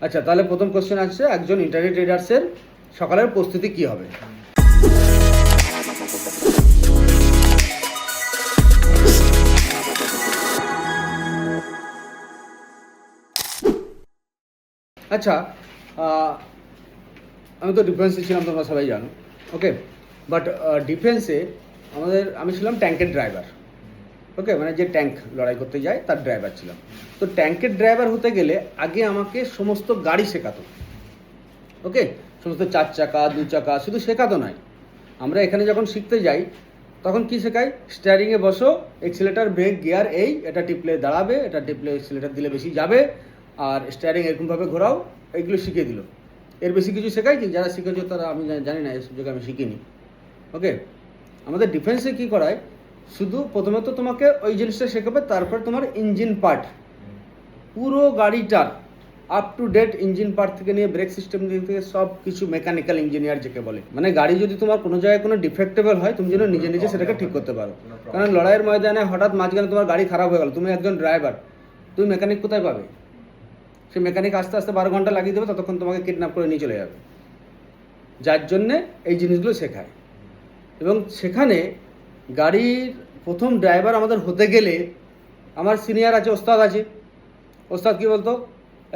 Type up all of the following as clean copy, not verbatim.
আচ্ছা, তাহলে প্রথম কোশ্চেন আসছে, একজন ইন্টারনেট ট্রেডার্সের সকালের প্রস্তুতি কী হবে? আচ্ছা, আমি তো ডিফেন্সে ছিলাম, তোমরা সবাই জানো, ওকে। বাট ডিফেন্সে আমি ছিলাম ট্যাঙ্কের ড্রাইভার, ওকে, মানে যে ট্যাঙ্ক লড়াই করতে যায় তার ড্রাইভার ছিলাম। তো ট্যাঙ্কের ড্রাইভার হতে গেলে আগে আমাকে সমস্ত গাড়ি শেখাতো, ওকে, সমস্ত 4 চাকা 2 চাকা শুধু শেখাতো নয়, আমরা এখানে যখন শিখতে যাই তখন কি শেখাই, স্টিয়ারিংয়ে বসো, এক্সিলেটার ব্রেক গিয়ার এই, এটা টিপলে দাঁড়াবে, এটা টিপলে এক্সিলেটার দিলে বেশি যাবে, আর স্টিয়ারিং এরকমভাবে ঘোরাও, এইগুলো শিখিয়ে দিল। এর বেশি কিছু শেখাই কি? যারা শিখেছো তারা, আমি জানি না, এই সুযোগে আমি শিখিনি, ওকে। আমাদের ডিফেন্সে কি করায়, শুধু প্রথমে তো তোমাকে ওই জিনিসটা শেখাবে, তারপর তোমার ইঞ্জিন পার্ট, পুরো গাড়িটার up to date engine part থেকে নিয়ে ব্রেক সিস্টেম থেকে সব কিছু, মেকানিক্যাল ইঞ্জিনিয়ার যাকে বলে, মানে গাড়ি যদি তোমার কোনো জায়গায় কোনো ডিফেক্টেবল হয় তুমি যেন নিজে নিজে সেটাকে ঠিক করতে পারো। কারণ লড়াইয়ের ময়দানে হঠাৎ মাঝখানে তোমার গাড়ি খারাপ হয়ে গেল, তুমি একজন ড্রাইভার, তুমি মেকানিক কোথায় পাবে? সে মেকানিক আস্তে আস্তে 12 ঘন্টা লাগিয়ে দেবে, ততক্ষণ তোমাকে কিডন্যাপ করে নিয়ে চলে যাবে। যার জন্যে এই জিনিসগুলো শেখায়। এবং সেখানে গাড়ির প্রথম ড্রাইভার আমাদের হতে গেলে আমার সিনিয়র আছে, ওস্তাদ আছে। ওস্তাদ কী বলতো,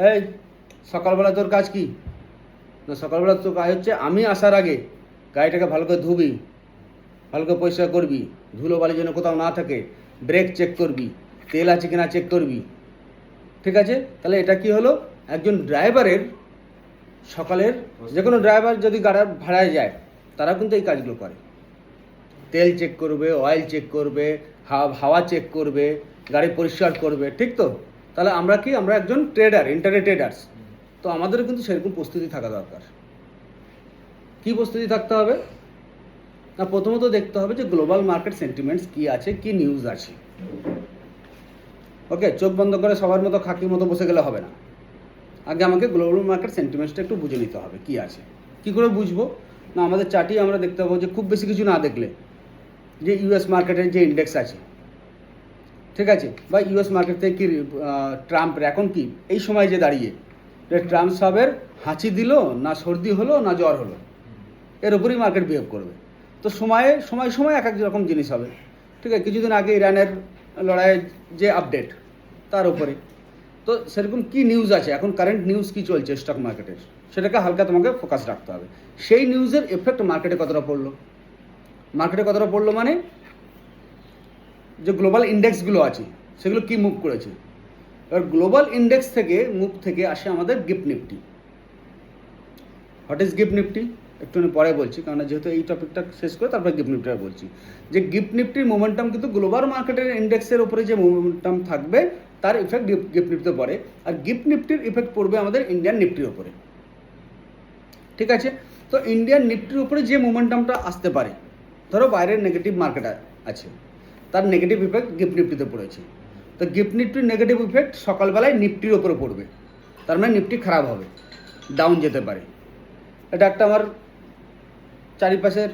এই সকালবেলা তোর কাজ কি? না, সকালবেলা তোর কাজ হচ্ছে আমি আসার আগে গাড়িটাকে ভালো করে ধুবি, ভালো করে পরিষ্কার করবি, ধুলো বালি যেন কোথাও না থাকে, ব্রেক চেক করবি, তেল আছে কিনা চেক করবি, ঠিক আছে? তাহলে এটা কি হলো, একজন ড্রাইভারের সকালের, যে কোনো ড্রাইভার যদি গাড়ি ভাড়ায় যায় তারা কিন্তু এই কাজগুলো করে, তেল চেক করবে, অয়েল চেক করবে, হাওয়া চেক করবে, গাড়ি পরিষ্কার করবে, ঠিক তো? তাহলে আমরা কি, আমরা একজন ট্রেডার, ইন্টারনেট ট্রেডার্স, তো আমাদেরও কিন্তু সেরকম প্রস্তুতি থাকা দরকার। কি প্রস্তুতি থাকতে হবে না, প্রথমত দেখতে হবে যে গ্লোবাল মার্কেট সেন্টিমেন্টস কি আছে, কি নিউজ আছে, ওকে। চোখ বন্ধ করে সবার মতো খাকির মতো বসে গেলে হবে না, আগে আমাকে গ্লোবাল মার্কেট সেন্টিমেন্টসটা একটু বুঝে নিতে হবে কি আছে। কি করে বুঝবো না, আমাদের চার্টেই আমরা দেখতে পাবো যে খুব বেশি কিছু না দেখলে যে ইউএস মার্কেটের যে ইন্ডেক্স আছে, ঠিক আছে, বা ইউএস মার্কেট থেকে কি ট্রাম্পের এখন কি এই সময় যে দাঁড়িয়ে ট্রাম্প সাহেবের হাঁচি দিল না, সর্দি হলো না, জ্বর হলো, এর উপরেই মার্কেট বিহেভ করবে। তো সময় সময় এক এক রকম জিনিস হবে, ঠিক আছে। কিছুদিন আগে ইরানের লড়াইয়ের যে আপডেট তার উপরে, তো সেরকম কি নিউজ আছে এখন, কারেন্ট নিউজ কি চলছে স্টক মার্কেটের, সেটাকে হালকা তোমাকে ফোকাস রাখতে হবে। সেই নিউজের এফেক্ট মার্কেটে কতটা পড়লো, মানে যে গ্লোবাল ইন্ডেক্সগুলো আছে সেগুলো কি মুভ করেছে। এবার গ্লোবাল ইন্ডেক্স থেকে মুভ থেকে আসে আমাদের gift Nifty. What is gift Nifty একটু পরে বলছি, কারণ যেহেতু এই টপিকটা শেষ করে তারপরে গিফট নিফটিটা বলছি। যে গিফট নিফটির মোমেন্টাম কিন্তু গ্লোবাল মার্কেটের ইন্ডেক্সের উপরে যে মোমেন্টাম থাকবে তার ইফেক্ট গিফট নিফটিতে পড়ে, আর গিফট নিফটির ইফেক্ট পড়বে আমাদের ইন্ডিয়ান নিফটির উপরে, ঠিক আছে। তো ইন্ডিয়ান নিফটির উপরে যে মোমেন্টামটা আসতে পারে, ধরো বাইরের নেগেটিভ মার্কেট আছে, তার নেগেটিভ ইফেক্ট গিফট নিফটিতে পড়েছে, তো গিফট নিফটির নেগেটিভ ইফেক্ট সকালবেলায় নিফটির ওপরে পড়বে, তার মানে নিফটি খারাপ হবে, ডাউন যেতে পারে। এটা একটা আমার চারিপাশের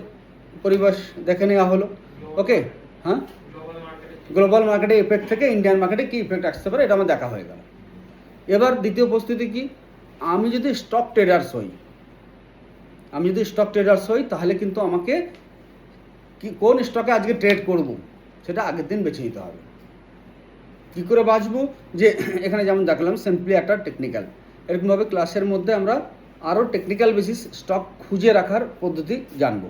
পরিবেশ দেখে নেওয়া হলো, ওকে। হ্যাঁ, গ্লোবাল মার্কেটের ইফেক্ট থেকে ইন্ডিয়ান মার্কেটে কী ইফেক্ট আসতে পারে এটা আমার দেখা হয়ে গেল। এবার দ্বিতীয় প্রস্তুতি কি, আমি যদি স্টক ট্রেডার্স হই, তাহলে কিন্তু আমাকে কি কোন স্টকে আজকে ট্রেড করব সেটা আগের দিন বেছে নিতে হবে। কী করে বাঁচবো, যে এখানে যেমন দেখলাম সিম্পলি একটা টেকনিক্যাল, এরকমভাবে ক্লাসের মধ্যে আমরা আরও টেকনিক্যাল বেসিস স্টক খুঁজে রাখার পদ্ধতি জানবো,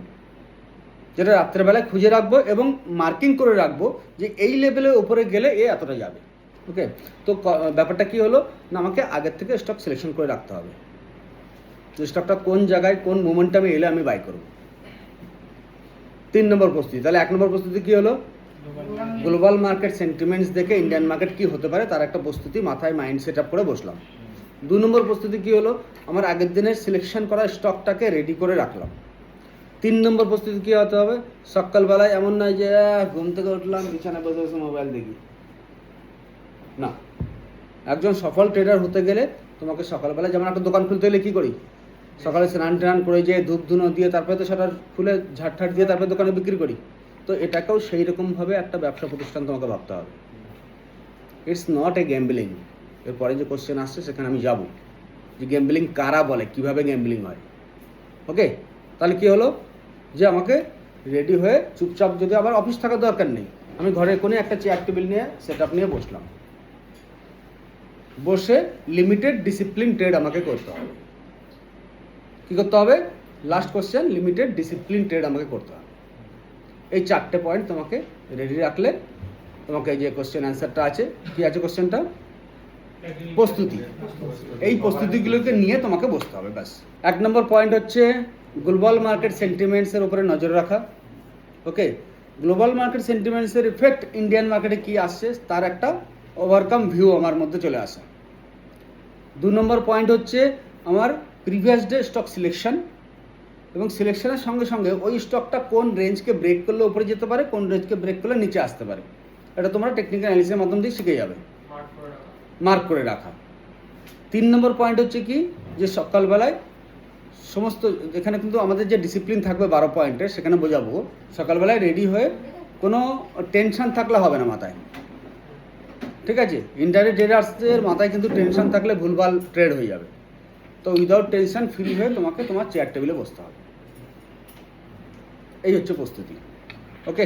যেটা রাত্রেবেলায় খুঁজে রাখবো এবং মার্কিং করে রাখবো যে এই লেভেলের উপরে গেলে এ এতটা যাবে, ওকে। তো ব্যাপারটা কি হলো না, আমাকে আগের থেকে স্টক সিলেকশন করে রাখতে হবে, যে স্টকটা কোন জায়গায় কোন মোমেন্টামে এলে আমি বাই করব। 3 নম্বর প্রস্তুতি। তাহলে 1 নম্বর প্রস্তুতি কি হলো, গ্লোবাল মার্কেট সেন্টিমেন্টস দেখে ইন্ডিয়ান মার্কেট কি হতে পারে তার একটা প্রস্তুতি মাথায় মাইন্ড সেট আপ করে বসলাম। 2 নম্বর প্রস্তুতি কি হলো, আমার আগের দিনের সিলেকশন করা স্টকটাকে রেডি করে রাখলাম। 3 নম্বর প্রস্তুতি কী হতে হবে, সকালবেলায় এমন নয় যে ঘুম থেকে উঠলাম বিছানায় বসে বসে মোবাইল দেখি, না। একজন সফল ট্রেডার হতে গেলে তোমাকে সকালবেলায়, যেমন একটা দোকান খুলতে গেলে কী করি, সকালে স্নান টান করে যেয়ে ধূপ ধুনো দিয়ে তারপরে তো সেটা খুলে ঝাড় দিয়ে তারপরে দোকানে বিক্রি করি, তো এটাকেও সেই রকমভাবে একটা ব্যবসা প্রতিষ্ঠান তোমাকে ভাবতে হবে। It's not a gambling. এরপরে যে কোশ্চেন আসছে সেখানে আমি যাব, যে গ্যাম্বলিং কারা বলে, কিভাবে গ্যাম্বলিং হয়। ওকে, তাহলে কি হলো যে আমাকে রেডি হয়ে চুপচাপ, যদি আমার অফিস থাকার দরকার নেই, আমি ঘরে কোনো একটা চেয়ার টেবিল নিয়ে সেট আপ নিয়ে বসলাম, বসে লিমিটেড ডিসিপ্লিন ট্রেড আমাকে করতে হবে। কী করতে হবে? Last question, limited discipline trade আমাকে করতে হবে। এই 4টে পয়েন্ট তোমাকে রেডি রাখলে তোমাকে এই যে কোশ্চেন অ্যান্সারটা আছে, কি আছে কোশ্চেনটা? প্রস্তুতি। এই প্রস্তুতিগুলোকে নিয়ে তোমাকে বসতে হবে, ব্যাস। 1 নম্বর পয়েন্ট হচ্ছে গ্লোবাল মার্কেট সেন্টিমেন্টসের উপরে নজর রাখা। ওকে, গ্লোবাল মার্কেট সেন্টিমেন্টসের ইফেক্ট ইন্ডিয়ান মার্কেটে কি আসছে তার একটা ওভারকাম ভিউ আমার মধ্যে চলে আসে। 2 নম্বর পয়েন্ট হচ্ছে আমার প্রিভিয়াস ডে স্টক সিলেকশন, এবং সিলেকশনের সঙ্গে সঙ্গে ওই স্টকটা কোন রেঞ্জকে ব্রেক করলে উপরে যেতে পারে, কোন রেঞ্জকে ব্রেক করলে নিচে আসতে পারে, এটা তোমরা টেকনিক্যাল অ্যানালিসিসের মাধ্যম দিয়ে শিখে যাবে, মার্ক করে রাখা। 3 নম্বর পয়েন্ট হচ্ছে কি, যে সকালবেলায় সমস্ত, এখানে কিন্তু আমাদের যে ডিসিপ্লিন থাকবে 12 পয়েন্টে, সেখানে বোঝাবো সকালবেলায় রেডি হয়ে কোনো টেনশন থাকলে হবে না মাথায়, ঠিক আছে? ইন্টারডে ট্রেডার্সদের মাথায় কিন্তু টেনশন থাকলে ভুলভাল ট্রেড হয়ে যাবে। তো উইদাউট টেনশন ফ্রি হয়ে তোমাকে তোমার চেয়ার টেবিলে বসতে হবে। এই হচ্ছে প্রস্তুতি। ওকে।